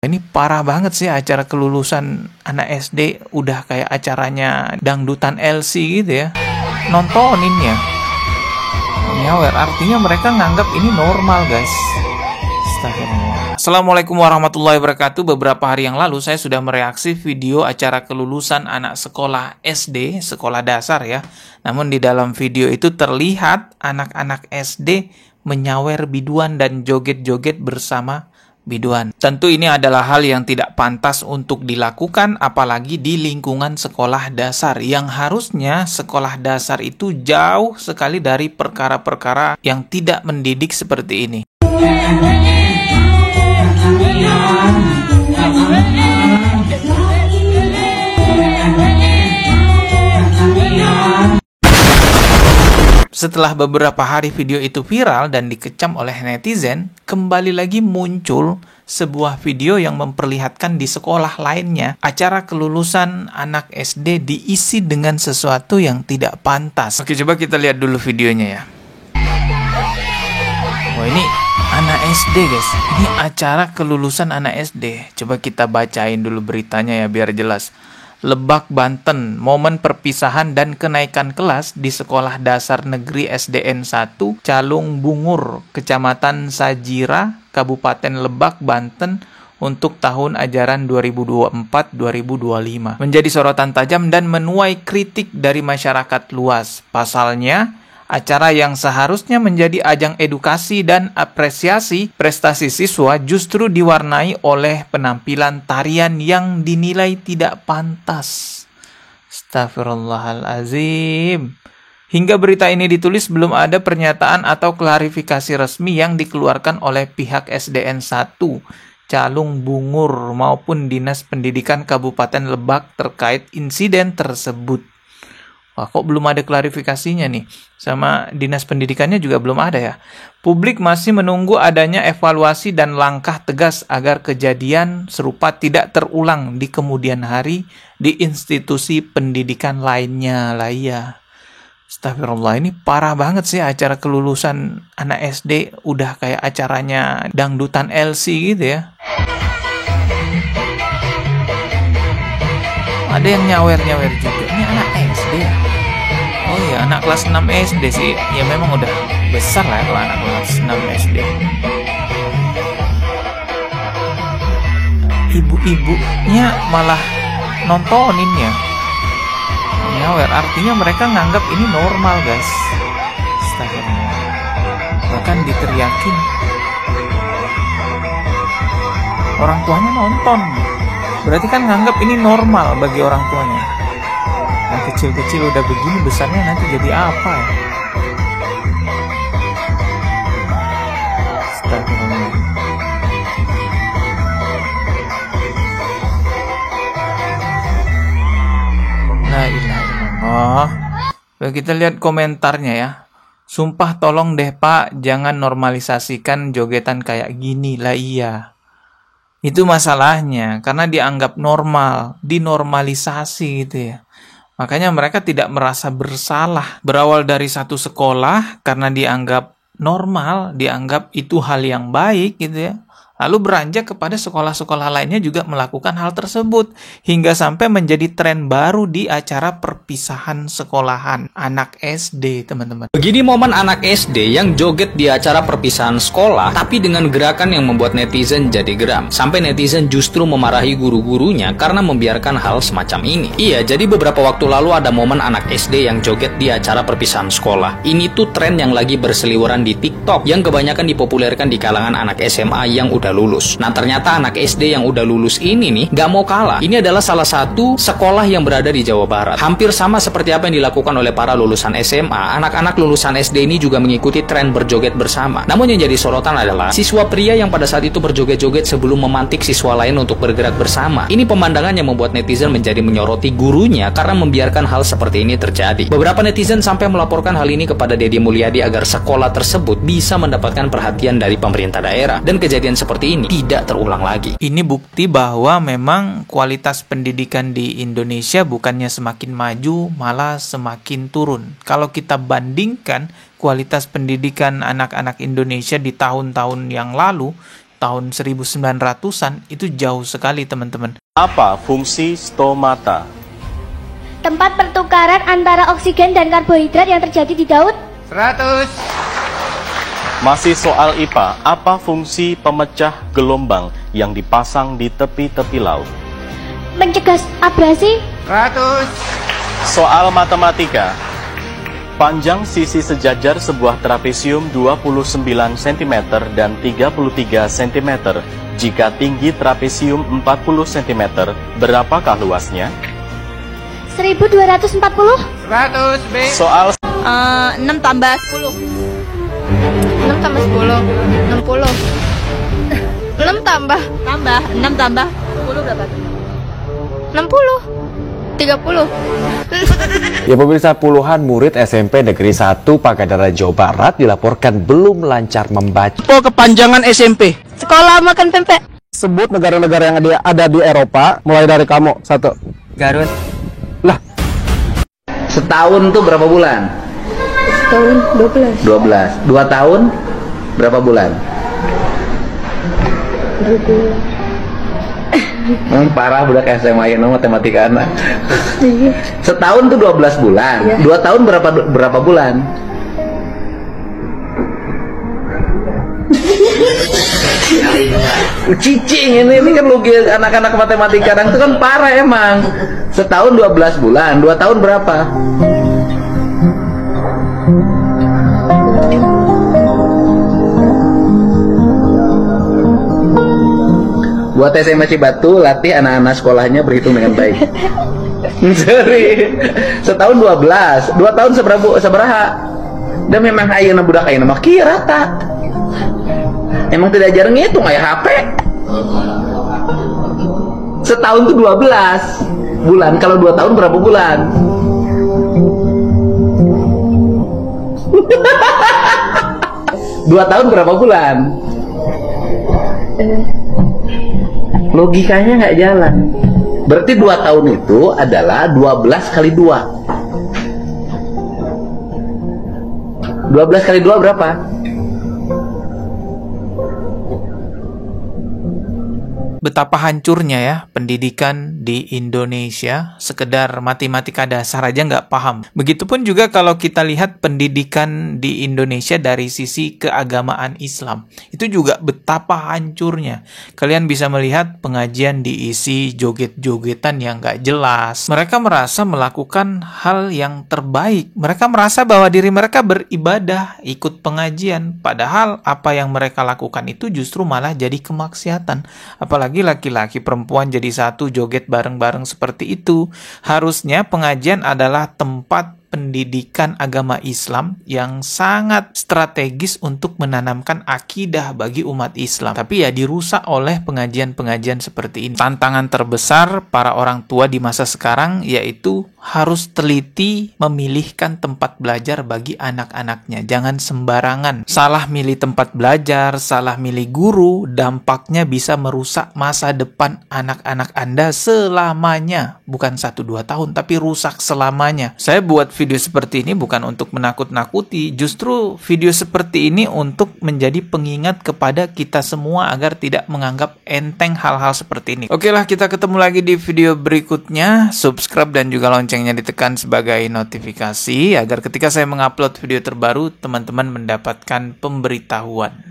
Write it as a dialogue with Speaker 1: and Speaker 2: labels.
Speaker 1: Ini parah banget sih acara kelulusan anak SD, udah kayak acaranya dangdutan LC gitu ya. Nontonin ya. Nyawer, artinya mereka nganggap ini normal, guys. Astagfirullah. Assalamualaikum warahmatullahi wabarakatuh. Beberapa hari yang lalu saya sudah mereaksi video acara kelulusan anak sekolah SD, sekolah dasar ya. Namun di dalam video itu terlihat anak-anak SD menyawer biduan dan joget-joget bersama biduan. Tentu ini adalah hal yang tidak pantas untuk dilakukan, apalagi di lingkungan sekolah dasar, yang harusnya sekolah dasar itu jauh sekali dari perkara-perkara yang tidak mendidik seperti ini. Setelah beberapa hari video itu viral dan dikecam oleh netizen, kembali lagi muncul sebuah video yang memperlihatkan di sekolah lainnya acara kelulusan anak SD diisi dengan sesuatu yang tidak pantas. Oke, coba kita lihat dulu videonya ya. Wah, ini anak SD, guys. Ini acara kelulusan anak SD. Coba kita bacain dulu beritanya ya biar jelas. Lebak, Banten, momen perpisahan dan kenaikan kelas di Sekolah Dasar Negeri SDN 1 Calung Bungur, Kecamatan Sajira, Kabupaten Lebak, Banten untuk tahun ajaran 2024-2025. Menjadi sorotan tajam dan menuai kritik dari masyarakat luas. Pasalnya, acara yang seharusnya menjadi ajang edukasi dan apresiasi prestasi siswa justru diwarnai oleh penampilan tarian yang dinilai tidak pantas. Astagfirullahalazim. Hingga berita ini ditulis belum ada pernyataan atau klarifikasi resmi yang dikeluarkan oleh pihak SDN 1 Calung Bungur maupun Dinas Pendidikan Kabupaten Lebak terkait insiden tersebut. Wah, kok belum ada klarifikasinya nih? Sama dinas pendidikannya juga belum ada ya. Publik masih menunggu adanya evaluasi dan langkah tegas agar kejadian serupa tidak terulang di kemudian hari di institusi pendidikan lainnya lah ya. Astagfirullah, ini parah banget sih acara kelulusan anak SD, udah kayak acaranya dangdutan LC gitu ya. Ada yang nyawer-nyawer juga. Ini anak SD ya? Oh iya, anak kelas 6 SD sih. Ya memang udah besar lah ya kalau anak kelas 6 SD. Ibu-ibunya malah nontonin ya. Nyawer, artinya mereka nganggap ini normal, guys. Astagfirullah. Bahkan diteriakin. Orang tuanya nonton. Berarti kan nganggap ini normal bagi orang tuanya. Nah, kecil-kecil udah begini, besarnya nanti jadi apa ya? Astagfirullah. La ilaha illallah. Kita lihat komentarnya ya. Sumpah tolong deh Pak, jangan normalisasikan jogetan kayak gini lah iya. Itu masalahnya, karena dianggap normal, dinormalisasi gitu ya. Makanya mereka tidak merasa bersalah. Berawal dari satu sekolah, karena dianggap normal, dianggap itu hal yang baik gitu ya. Lalu beranjak kepada sekolah-sekolah lainnya juga melakukan hal tersebut. Hingga sampai menjadi tren baru di acara perpisahan sekolahan anak SD, teman-teman.
Speaker 2: Begini momen anak SD yang joget di acara perpisahan sekolah, tapi dengan gerakan yang membuat netizen jadi geram. Sampai netizen justru memarahi guru-gurunya karena membiarkan hal semacam ini. Iya, jadi beberapa waktu lalu ada momen anak SD yang joget di acara perpisahan sekolah. Ini tuh tren yang lagi berseliweran di TikTok, yang kebanyakan dipopulerkan di kalangan anak SMA yang udah lulus. Nah, ternyata anak SD yang udah lulus ini nih gak mau kalah. Ini adalah salah satu sekolah yang berada di Jawa Barat. Hampir sama seperti apa yang dilakukan oleh para lulusan SMA, anak-anak lulusan SD ini juga mengikuti tren berjoget bersama. Namun yang jadi sorotan adalah siswa pria yang pada saat itu berjoget-joget sebelum memantik siswa lain untuk bergerak bersama. Ini pemandangan yang membuat netizen menjadi menyoroti gurunya karena membiarkan hal seperti ini terjadi. Beberapa netizen sampai melaporkan hal ini kepada Deddy Mulyadi agar sekolah tersebut bisa mendapatkan perhatian dari pemerintah daerah dan kejadian seperti ini tidak terulang lagi.
Speaker 1: Ini bukti bahwa memang kualitas pendidikan di Indonesia bukannya semakin maju, malah semakin turun. Kalau kita bandingkan kualitas pendidikan anak-anak Indonesia di tahun-tahun yang lalu, tahun 1900-an itu jauh sekali teman-teman.
Speaker 3: Apa fungsi stomata?
Speaker 4: Tempat pertukaran antara oksigen dan karbohidrat yang terjadi di daun.
Speaker 5: 100.
Speaker 3: Masih soal IPA, apa fungsi pemecah gelombang yang dipasang di tepi-tepi laut?
Speaker 4: Mencegah abrasi.
Speaker 5: 100.
Speaker 3: Soal matematika, panjang sisi sejajar sebuah trapesium 29 cm dan 33 cm. Jika tinggi trapesium 40 cm, berapakah luasnya?
Speaker 4: 1240.
Speaker 5: 100 B.
Speaker 3: Soal
Speaker 6: 6 tambah 10. 6 tambah 10. 60. 6 tambah 6 tambah 10 berapa? 60. 30.
Speaker 7: Ya pemirsa, puluhan murid SMP Negeri 1 Pagadara, Jawa Barat dilaporkan belum lancar membaca.
Speaker 5: Kepanjangan SMP.
Speaker 6: Sekolah makan pempek.
Speaker 8: Sebut negara-negara yang ada di Eropa, mulai dari kamu. 1.
Speaker 5: Garut.
Speaker 8: Lah,
Speaker 9: setahun tuh berapa bulan?
Speaker 6: Tahun 12.
Speaker 9: 12. 2 tahun berapa bulan?
Speaker 6: 20.
Speaker 9: Parah budak SMA ini matematika anak. Setahun tuh 12 bulan. 2 tahun berapa bulan? Cicing ini kan logis anak-anak matematika itu kan parah emang. Setahun 12 bulan, 2 tahun berapa? Buat SMA Cibatu, latih anak-anak sekolahnya berhitung dengan baik. Sorry. Setahun 12, 2 tahun seberapa? Dan memang ayeuna budak ayeuna mah kieu rata. Emang tidak jarang ngitung aya HP. Setahun tuh 12 bulan, kalau 2 tahun berapa bulan? Dua tahun berapa bulan? Logikanya nggak jalan. Berarti 2 tahun itu adalah 12 kali 2. 12 kali 2 berapa?
Speaker 1: Betapa hancurnya ya pendidikan di Indonesia, sekedar matematika dasar aja nggak paham. Begitupun juga kalau kita lihat pendidikan di Indonesia dari sisi keagamaan Islam, itu juga betapa hancurnya. Kalian bisa melihat pengajian diisi joget-jogetan yang nggak jelas. Mereka merasa melakukan hal yang terbaik. Mereka merasa bahwa diri mereka beribadah, ikut pengajian. Padahal apa yang mereka lakukan itu justru malah jadi kemaksiatan. Apalagi laki-laki perempuan jadi satu joget bareng-bareng seperti itu. Harusnya pengajian adalah tempat pendidikan agama Islam yang sangat strategis untuk menanamkan akidah bagi umat Islam. Tapi ya dirusak oleh pengajian-pengajian seperti ini. Tantangan terbesar para orang tua di masa sekarang yaitu harus teliti memilihkan tempat belajar bagi anak-anaknya. Jangan sembarangan. Salah milih tempat belajar, salah milih guru, dampaknya bisa merusak masa depan anak-anak Anda selamanya. Bukan 1-2 tahun, tapi rusak selamanya. Saya buat video seperti ini bukan untuk menakut-nakuti, justru video seperti ini untuk menjadi pengingat kepada kita semua agar tidak menganggap enteng hal-hal seperti ini. Oke lah, kita ketemu lagi di video berikutnya. Subscribe dan juga loncengnya ditekan sebagai notifikasi agar ketika saya mengupload video terbaru, teman-teman mendapatkan pemberitahuan.